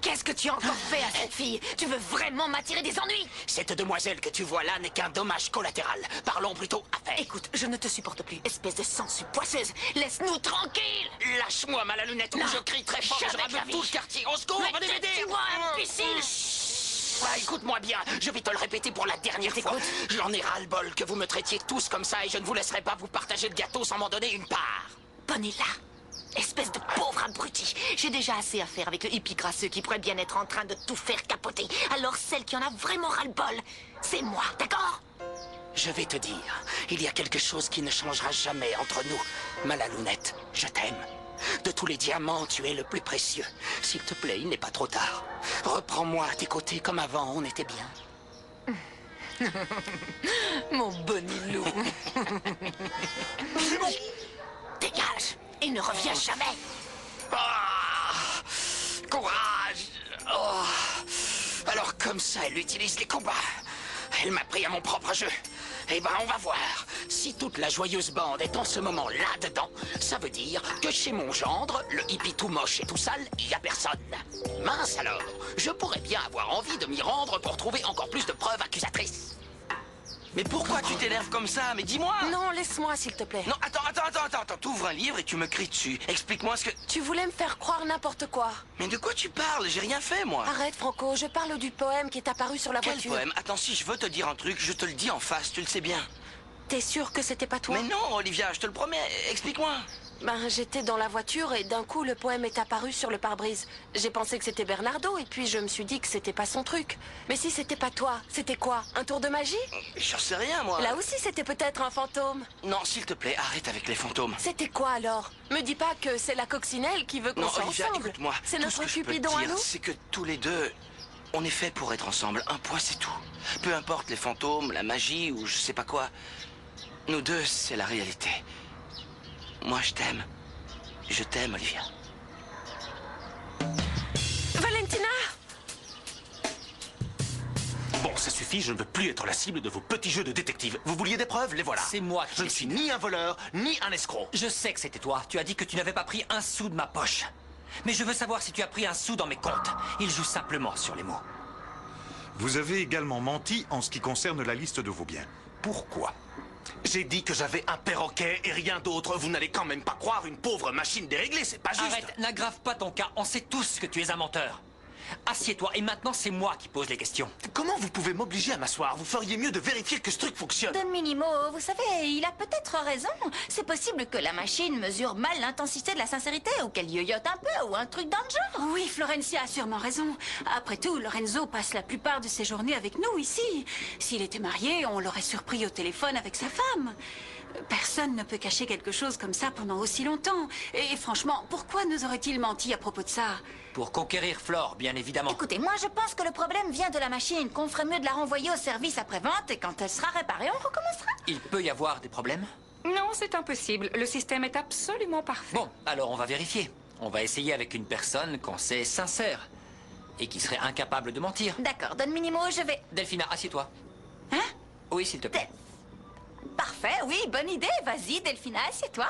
Qu'est-ce que tu as encore fait à cette fille? Tu veux vraiment m'attirer des ennuis? Cette demoiselle que tu vois là n'est qu'un dommage collatéral. Parlons plutôt affaires. Écoute, je ne te supporte plus, espèce de sangsue poisseuse. Laisse-nous tranquilles. Lâche-moi, malalounette, ou Non, je crie très fort et je jamais de la rabute tout vie. le quartier. Au secours, Mais venez m'aider. tu vois, imbécile. Ah, écoute-moi bien, je vais te le répéter pour la dernière fois. J'en ai ras-le-bol que vous me traitiez tous comme ça et je ne vous laisserai pas vous partager le gâteau sans m'en donner une part. Bonilla, espèce de pauvre abruti. J'ai déjà assez à faire avec le hippie grasseux qui pourrait bien être en train de tout faire capoter. Alors celle qui en a vraiment ras-le-bol, c'est moi, d'accord? Je vais te dire, il y a quelque chose qui ne changera jamais entre nous. Malalounette, je t'aime. De tous les diamants, tu es le plus précieux. S'il te plaît, il n'est pas trop tard. Reprends-moi à tes côtés comme avant, on était bien. Mon bonilou. Dégage et ne reviens jamais. Ah, courage. Oh. Alors comme ça, elle utilise les combats. Elle m'a pris à mon propre jeu. Eh ben, on va voir. Si toute la joyeuse bande est en ce moment là-dedans, ça veut dire que chez mon gendre, le hippie tout moche et tout sale, il y a personne. Mince alors, je pourrais bien avoir envie de m'y rendre pour trouver encore plus de preuves accusatrices. Mais pourquoi tu t'énerves comme ça? Mais dis-moi! Non, laisse-moi, s'il te plaît. Non, attends. T'ouvres un livre et tu me cries dessus. Explique-moi ce que... Tu voulais me faire croire n'importe quoi. Mais de quoi tu parles? J'ai rien fait, moi. Arrête, Franco, je parle du poème qui est apparu sur la Quel voiture. poème? Attends, si je veux te dire un truc, je te le dis en face, tu le sais bien. T'es sûr que c'était pas toi? Mais non, Olivia, je te le promets. Explique-moi. Ben, j'étais dans la voiture et d'un coup, le poème est apparu sur le pare-brise. J'ai pensé que c'était Bernardo et puis je me suis dit que c'était pas son truc. Mais si c'était pas toi, c'était quoi? Un tour de magie? J'en sais rien, moi. Là aussi, c'était peut-être un fantôme. Non, s'il te plaît, arrête avec les fantômes. C'était quoi alors? Me dis pas que c'est la coccinelle qui veut qu'on Non, soit Olivia, ensemble. écoute-moi. C'est Tout notre ce que je peux te Cupidon à dire, nous? c'est que tous les deux, on est fait pour être ensemble. Un point, c'est tout. Peu importe les fantômes, la magie ou je sais pas quoi. Nous deux, c'est la réalité. Moi, je t'aime. Je t'aime, Olivia. Valentina! Bon, ça suffit, je ne veux plus être la cible de vos petits jeux de détective. Vous vouliez des preuves, les voilà. C'est moi qui Je ne suis ni un voleur, ni un escroc. Je sais que c'était toi. Tu as dit que tu n'avais pas pris un sou de ma poche. Mais je veux savoir si tu as pris un sou dans mes comptes. Il joue simplement sur les mots. Vous avez également menti en ce qui concerne la liste de vos biens. Pourquoi? J'ai dit que j'avais un perroquet et rien d'autre. Vous n'allez quand même pas croire une pauvre machine déréglée, c'est pas juste. Arrête, n'aggrave pas ton cas. On sait tous que tu es un menteur. Assieds-toi et maintenant c'est moi qui pose les questions. Comment vous pouvez m'obliger à m'asseoir? Vous feriez mieux de vérifier que ce truc fonctionne. Don Minimo, vous savez, il a peut-être raison. C'est possible que la machine mesure mal l'intensité de la sincérité ou qu'elle yoyote un peu ou un truc dans le genre. Oui, Florencia a sûrement raison. Après tout, Lorenzo passe la plupart de ses journées avec nous ici. S'il était marié, on l'aurait surpris au téléphone avec sa femme. Personne ne peut cacher quelque chose comme ça pendant aussi longtemps. Et franchement, pourquoi nous aurait-il menti à propos de ça? Pour conquérir Flore, bien évidemment. Écoutez, moi je pense que le problème vient de la machine, qu'on ferait mieux de la renvoyer au service après-vente et quand elle sera réparée, on recommencera. Il peut y avoir des problèmes? Non, c'est impossible. Le système est absolument parfait. Bon, alors on va vérifier. On va essayer avec une personne qu'on sait sincère et qui serait incapable de mentir. D'accord, Don Minimo, je vais... Delphina, assieds-toi. Hein? Oui, s'il te plaît. Parfait, oui, bonne idée. Vas-y, Delphina, assieds-toi.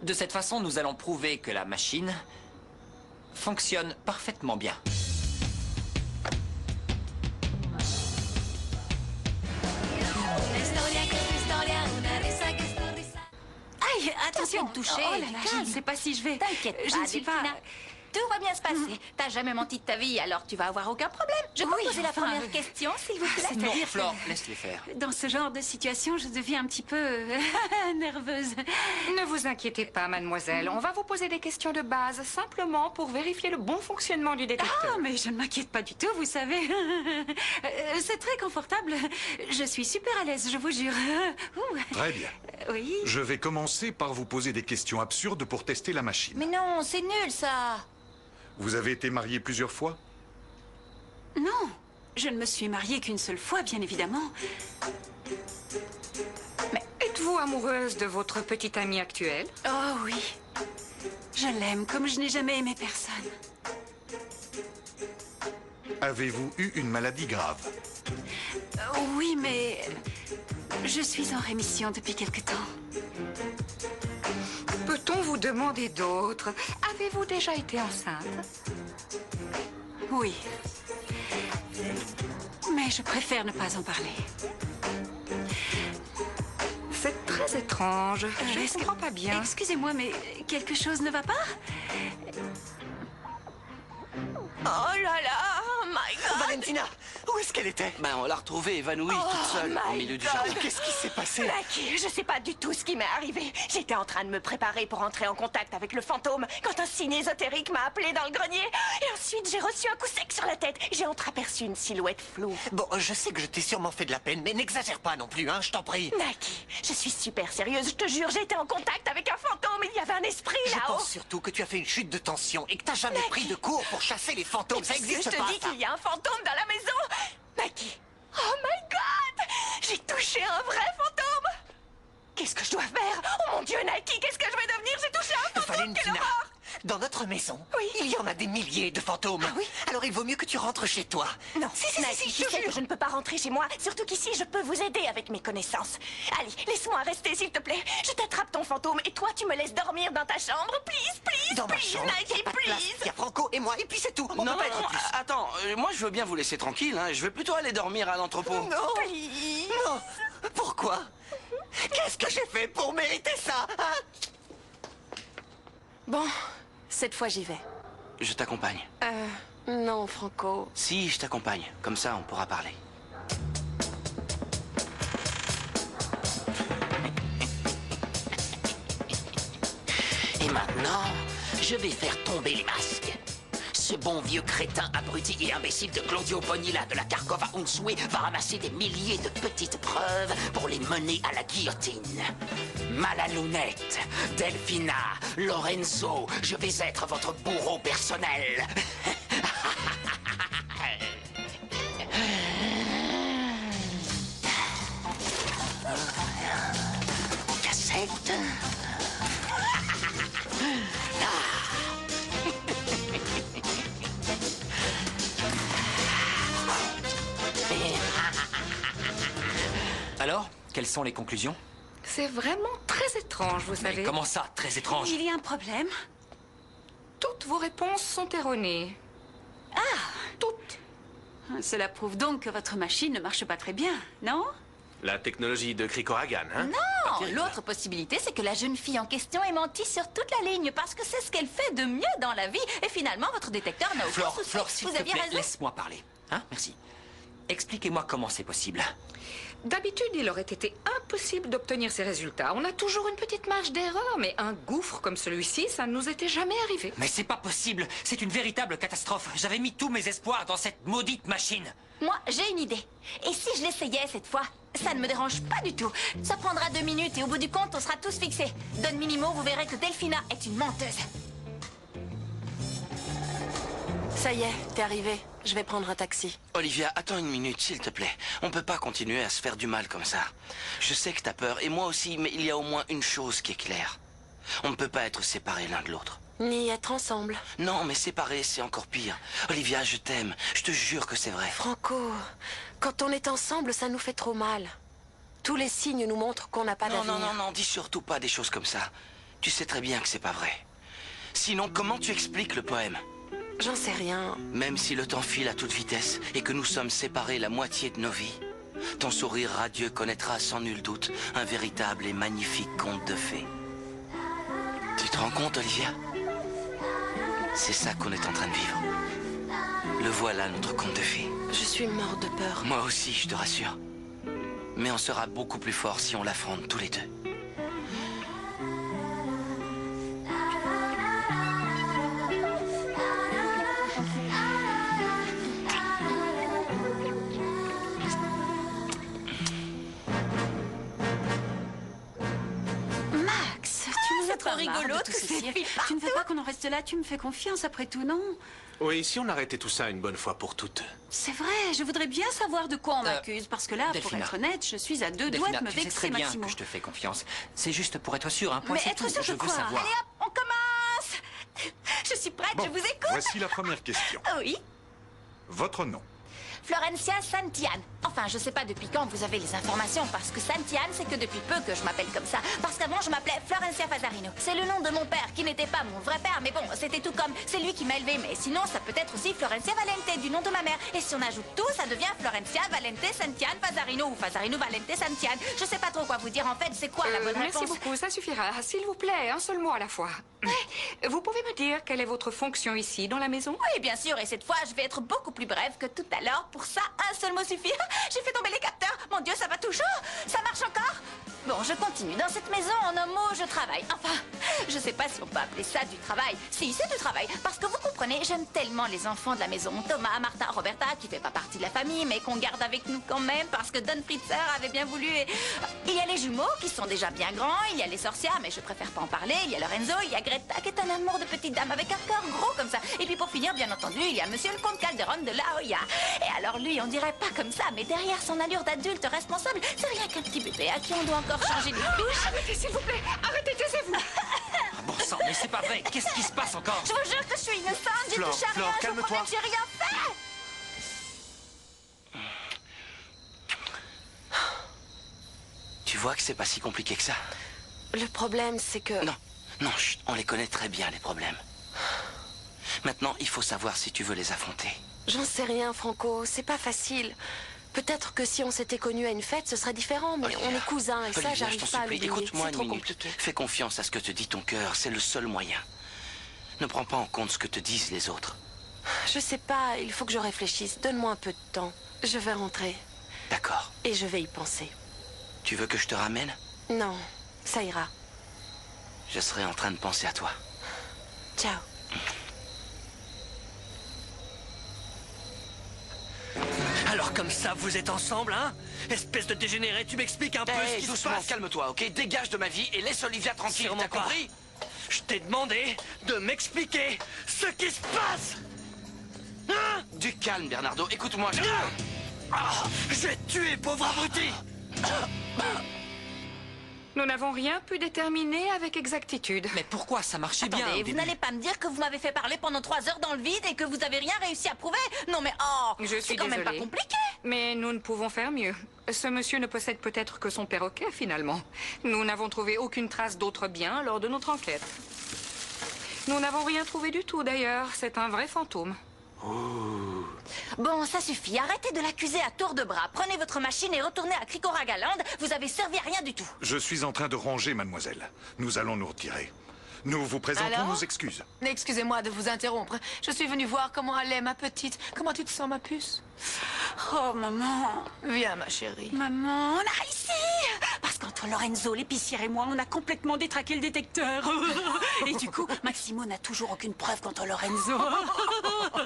De cette façon, nous allons prouver que la machine fonctionne parfaitement bien. Aïe, attention, touché. Oh là là, je ne sais pas si je vais. T'inquiète Je pas, ne suis pas... Delphina. tout va bien se passer. T'as jamais menti de ta vie, alors tu vas avoir aucun problème. Je peux poser la première question, s'il vous plaît? Non, Flore, laisse-les faire. Dans ce genre de situation, je deviens un petit peu nerveuse. Ne vous inquiétez pas, mademoiselle. On va vous poser des questions de base, simplement pour vérifier le bon fonctionnement du détecteur. Ah, mais je ne m'inquiète pas du tout, vous savez. C'est très confortable. Je suis super à l'aise, je vous jure. Très bien. Oui. Je vais commencer par vous poser des questions absurdes pour tester la machine. Mais non, c'est nul, ça. Vous avez été marié plusieurs fois? Non, je ne me suis mariée qu'une seule fois, bien évidemment. Mais êtes-vous amoureuse de votre petite amie actuelle? Oh oui. Je l'aime comme je n'ai jamais aimé personne. Avez-vous eu une maladie grave? Oui, mais je suis en rémission depuis quelque temps. Peut-on vous demander d'autres? Avez-vous déjà été enceinte? Oui. Mais je préfère ne pas en parler. C'est très étrange. Je ne comprends pas bien. Excusez-moi, mais quelque chose ne va pas? Oh là là, oh my God! Valentina, où est-ce qu'elle était? Ben, on l'a retrouvée évanouie toute seule au milieu du jardin. Qu'est-ce qui s'est passé? Lucky, je sais pas du tout ce qui m'est arrivé. J'étais en train de me préparer pour entrer en contact avec le fantôme quand un signe ésotérique m'a appelé dans le grenier. Et ensuite, j'ai reçu un coup sec sur la tête. J'ai entreaperçu une silhouette floue. Bon, je sais que je t'ai sûrement fait de la peine, mais n'exagère pas non plus, hein, je t'en prie. Lucky, je suis super sérieuse, je te jure, j'ai été en contact avec un fantôme. Il y avait un esprit Je là-haut. pense surtout que tu as fait une chute de tension et que t'as jamais pris de cours pour chasser les fantômes. Ça existe Je te pas, dis ça. qu'il y a un fantôme dans la maison. Lucky. Oh my God! J'ai touché un vrai fantôme. Qu'est-ce que je dois faire? Oh mon Dieu, Nike, qu'est-ce que je vais devenir? J'ai touché un fantôme. Quelle Valentina, horreur! dans notre maison, il y en a des milliers de fantômes. Ah oui? Alors il vaut mieux que tu rentres chez toi. Non, si, tu sais que je ne peux pas rentrer chez moi. Surtout qu'ici, je peux vous aider avec mes connaissances. Allez, laisse-moi rester, s'il te plaît. Je t'attrape ton fantôme et toi, tu me laisses dormir dans ta chambre. Please, Dans ma please, chambre, Nike, y a pas de place. please. Il y a Franco et moi, et puis c'est tout. On Non, peut pas être non, plus. attends, moi je veux bien vous laisser tranquille, hein. Je vais plutôt aller dormir à l'entrepôt. Non, non. Pourquoi? Qu'est-ce que j'ai fait pour mériter ça, hein? Bon, cette fois j'y vais. Je t'accompagne. Non, Franco. Si, je t'accompagne. Comme ça, on pourra parler. Et maintenant, je vais faire tomber les masques. Ce bon vieux crétin abruti et imbécile de Claudio Bonilla de la Carcova Unsue va ramasser des milliers de petites preuves pour les mener à la guillotine. Malalounette, Delphina, Lorenzo, je vais être votre bourreau personnel. Cassette. Alors, quelles sont les conclusions? C'est vraiment très étrange, vous savez. Mais comment ça, très étrange? Il y a un problème? Toutes vos réponses sont erronées. Ah! Toutes. Cela prouve donc que votre machine ne marche pas très bien, non? La technologie de Krikoragan, hein? Non, l'autre possibilité, c'est que la jeune fille en question ait menti sur toute la ligne parce que c'est ce qu'elle fait de mieux dans la vie. Et finalement, votre détecteur n'a aucun souci. Flore, s'il Vous te aviez plaît, raison. laisse-moi parler. Hein, merci. Expliquez-moi comment c'est possible. D'habitude, il aurait été impossible d'obtenir ces résultats. On a toujours une petite marge d'erreur, mais un gouffre comme celui-ci, ça ne nous était jamais arrivé. Mais c'est pas possible. C'est une véritable catastrophe. J'avais mis tous mes espoirs dans cette maudite machine. Moi, j'ai une idée. Et si je l'essayais cette fois? Ça ne me dérange pas du tout. Ça prendra 2 minutes et au bout du compte, on sera tous fixés. Don Minimo, vous verrez que Delphina est une menteuse. Ça y est, t'es arrivé. Je vais prendre un taxi. Olivia, attends une minute, s'il te plaît. On peut pas continuer à se faire du mal comme ça. Je sais que t'as peur, et moi aussi, mais il y a au moins une chose qui est claire. On ne peut pas être séparés l'un de l'autre. Ni être ensemble. Non, mais séparés, c'est encore pire. Olivia, je t'aime. Je te jure que c'est vrai. Franco, quand on est ensemble, ça nous fait trop mal. Tous les signes nous montrent qu'on n'a pas Non, d'avenir. non, dis surtout pas des choses comme ça. Tu sais très bien que c'est pas vrai. Sinon, comment tu expliques le poème? J'en sais rien. Même si le temps file à toute vitesse et que nous sommes séparés la moitié de nos vies, ton sourire radieux connaîtra sans nul doute un véritable et magnifique conte de fées. Tu te rends compte, Olivia? C'est ça qu'on est en train de vivre. Le voilà, notre conte de fées. Je suis morte de peur. Moi aussi, je te rassure. Mais on sera beaucoup plus fort si on l'affronte tous les deux. Trop rigolo, tous ces cirques. Tu ne veux pas qu'on en reste là? Tu me fais confiance après tout, non? Oui, si on arrêtait tout ça une bonne fois pour toutes. C'est vrai, je voudrais bien savoir de quoi on m'accuse, parce que là, Delphina. pour être honnête, je suis à deux doigts de me tu sais vexer, très bien Maximo. que je te fais confiance. C'est juste pour être sûr, un point, Mais c'est être tout. sûr Je de veux quoi? savoir. Allez hop, on commence. Je suis prête, Bon, je vous écoute. voici la première question. Oui. Votre nom? Florencia Santian. Enfin, je sais pas depuis quand vous avez les informations, parce que Santian, c'est que depuis peu que je m'appelle comme ça. Parce qu'avant, je m'appelais Florencia Fazarino. C'est le nom de mon père, qui n'était pas mon vrai père, mais bon, c'était tout comme, c'est lui qui m'a élevé. Mais sinon, ça peut être aussi Florencia Valente, du nom de ma mère. Et si on ajoute tout, ça devient Florencia Valente Santian Fazarino, ou Fazarino Valente Santian. Je sais pas trop quoi vous dire, en fait, c'est quoi la bonne Merci réponse? beaucoup, ça suffira. S'il vous plaît, un seul mot à la fois. Vous pouvez me dire quelle est votre fonction ici, dans la maison? Oui, bien sûr, et cette fois, je vais être beaucoup plus brève que tout à l'heure. Pour ça, un seul mot suffit. J'ai fait tomber les capteurs. Mon Dieu, ça va toujours? Ça marche encore? Bon, je continue. Dans cette maison, en un mot, je travaille. Enfin, je sais pas si on peut appeler ça du travail. Si, c'est du travail. Parce que vous comprenez, j'aime tellement les enfants de la maison. Thomas, Martha, Roberta, qui fait pas partie de la famille, mais qu'on garde avec nous quand même, parce que Don Fritzer avait bien voulu. Et... il y a les jumeaux, qui sont déjà bien grands. Il y a les sorcières, mais je préfère pas en parler. Il y a Lorenzo, il y a Greta, qui est un amour de petite dame avec un cœur gros comme ça. Et puis pour finir, bien entendu, il y a Monsieur le comte Calderon de La Hoya. Et alors lui, on dirait pas comme ça, mais derrière son allure d'adulte responsable, c'est rien qu'un petit bébé à qui on doit encore changer les couches. Arrêtez, s'il vous plaît. Arrêtez, taisez-vous. Ah, bon sang, mais c'est pas vrai. Qu'est-ce qui se passe encore? Je vous jure que je suis innocente, j'ai touché à rien, je vous promets que j'ai rien fait. Tu vois que c'est pas si compliqué que ça? Le problème, c'est que... Non, chut, on les connaît très bien, les problèmes. Maintenant, il faut savoir si tu veux les affronter. J'en sais rien, Franco. C'est pas facile. Peut-être que si on s'était connus à une fête, ce serait différent, mais on est cousins, et ça, Olivia, je j'arrive t'en pas à supplie, l'oublier. écoute-moi C'est une trop minute. compliqué. Fais confiance à ce que te dit ton cœur, c'est le seul moyen. Ne prends pas en compte ce que te disent les autres. Je sais pas, il faut que je réfléchisse. Donne-moi un peu de temps. Je vais rentrer. D'accord. Et je vais y penser. Tu veux que je te ramène? Non, ça ira. Je serai en train de penser à toi. Ciao. Alors comme ça, vous êtes ensemble, hein? Espèce de dégénéré, tu m'expliques un peu ce qui se doucement, passe? calme-toi, ok? Dégage de ma vie et laisse Olivia tranquille, Sûrement t'as pas. compris? Je t'ai demandé de m'expliquer ce qui se passe! Hein? Du calme, Bernardo, écoute-moi, J'ai tué, pauvre abruti! Nous n'avons rien pu déterminer avec exactitude. Mais pourquoi ça marchait bien? Attendez, vous n'allez pas me dire que vous m'avez fait parler pendant 3 heures dans le vide et que vous avez rien réussi à prouver? Non mais Je c'est suis quand même pas désolée. compliqué. Mais nous ne pouvons faire mieux. Ce monsieur ne possède peut-être que son perroquet, finalement. Nous n'avons trouvé aucune trace d'autres biens lors de notre enquête. Nous n'avons rien trouvé du tout, d'ailleurs. C'est un vrai fantôme. Bon, ça suffit. Arrêtez de l'accuser à tour de bras. Prenez votre machine et retournez à Cricoragaland. Vous avez servi à rien du tout. Je suis en train de ranger, mademoiselle. Nous allons nous retirer. Nous vous présentons Alors nos excuses. Excusez-moi de vous interrompre. Je suis venue voir comment allait ma petite. Comment tu te sens, ma puce? Oh, maman. Viens, ma chérie. Maman, on a réussi! Parce qu'entre Lorenzo, l'épicière et moi, on a complètement détraqué le détecteur. Et du coup, Maximo n'a toujours aucune preuve contre Lorenzo. Oh,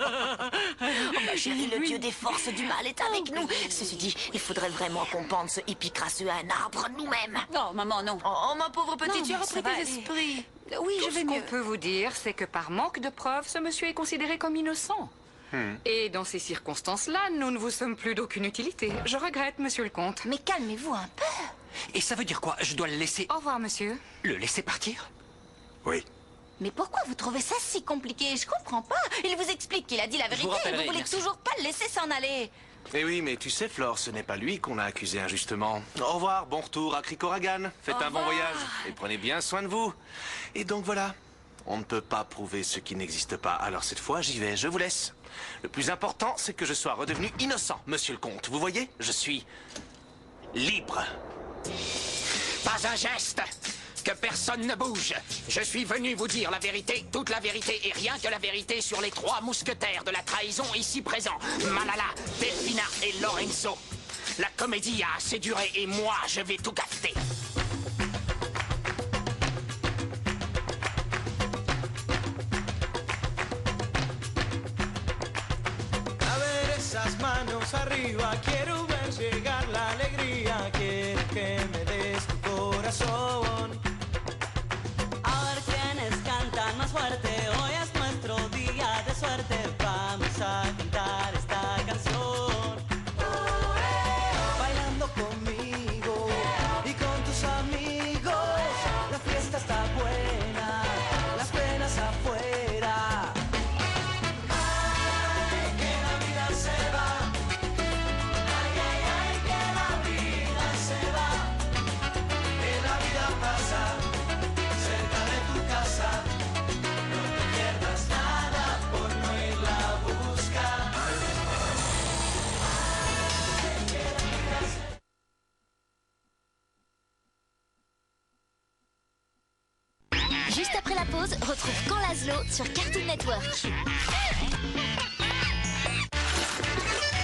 ma chérie, le dieu des forces du mal est avec nous. Ceci dit, il faudrait vraiment qu'on pende ce hippie crasseux à un arbre nous-mêmes. Non, maman, non. Oh, ma pauvre petite, Non, tu as mais ça repris va tes aller. esprits. Oui, je vais mieux. Ce qu'on peut vous dire, c'est que par manque de preuves, ce monsieur est considéré comme innocent. Et dans ces circonstances-là, nous ne vous sommes plus d'aucune utilité. Je regrette, monsieur le comte. Mais calmez-vous un peu. Et ça veut dire quoi? Je dois le laisser... Au revoir, monsieur. Le laisser partir? Oui. Mais pourquoi vous trouvez ça si compliqué? Je comprends pas. Il vous explique qu'il a dit la vérité et rappellerai, vous voulez merci. toujours pas le laisser s'en aller. Eh oui, mais tu sais, Flore, ce n'est pas lui qu'on a accusé injustement. Au revoir, bon retour à Cricoragan. Faites un bon voyage et prenez bien soin de vous. Et donc voilà, on ne peut pas prouver ce qui n'existe pas. Alors cette fois, j'y vais, je vous laisse. Le plus important, c'est que je sois redevenu innocent, monsieur le comte. Vous voyez, je suis libre. Pas un geste Que personne ne bouge. Je suis venu vous dire la vérité, toute la vérité et rien que la vérité sur les 3 mousquetaires de la trahison ici présents. Malala, Delphina et Lorenzo. La comédie a assez duré et moi, je vais tout capter. A ver esas manos arriba, quiero ver llegar la alegría, quiero que me des tu corazón. A ver quiénes cantan más fuerte, hoy es nuestro día de suerte, vamos a cantar esta canción. Bailando conmigo y con tus amigos, la fiesta está buena, las penas afuera. Ay, que la vida se va. Ay, ay, ay, que la vida se va. Que la vida pasa cerca de tu casa. No te pierdas nada por no irla a buscar. Juste après la pause, retrouve Quand Laszlo sur Cartoon Network.